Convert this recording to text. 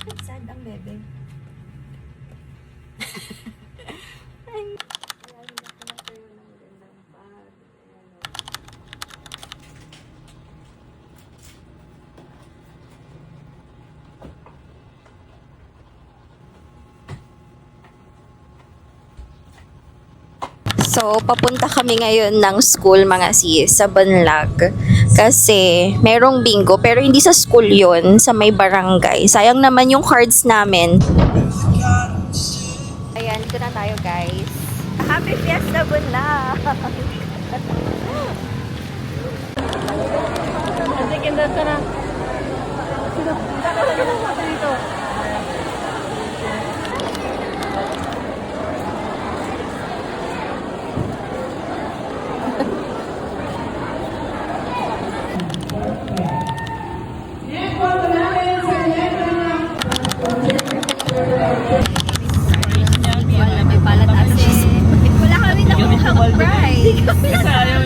Sad ang bebe. So, papunta kami ngayon ng school mga sis sa Banlag. Kasi merong bingo pero hindi sa school yon, sa may barangay. Sayang naman yung cards namin. Ayan, dito na tayo guys. Happy Fiesta Banlag! Sige, dito na. Dito. Wala kami nakuha prize.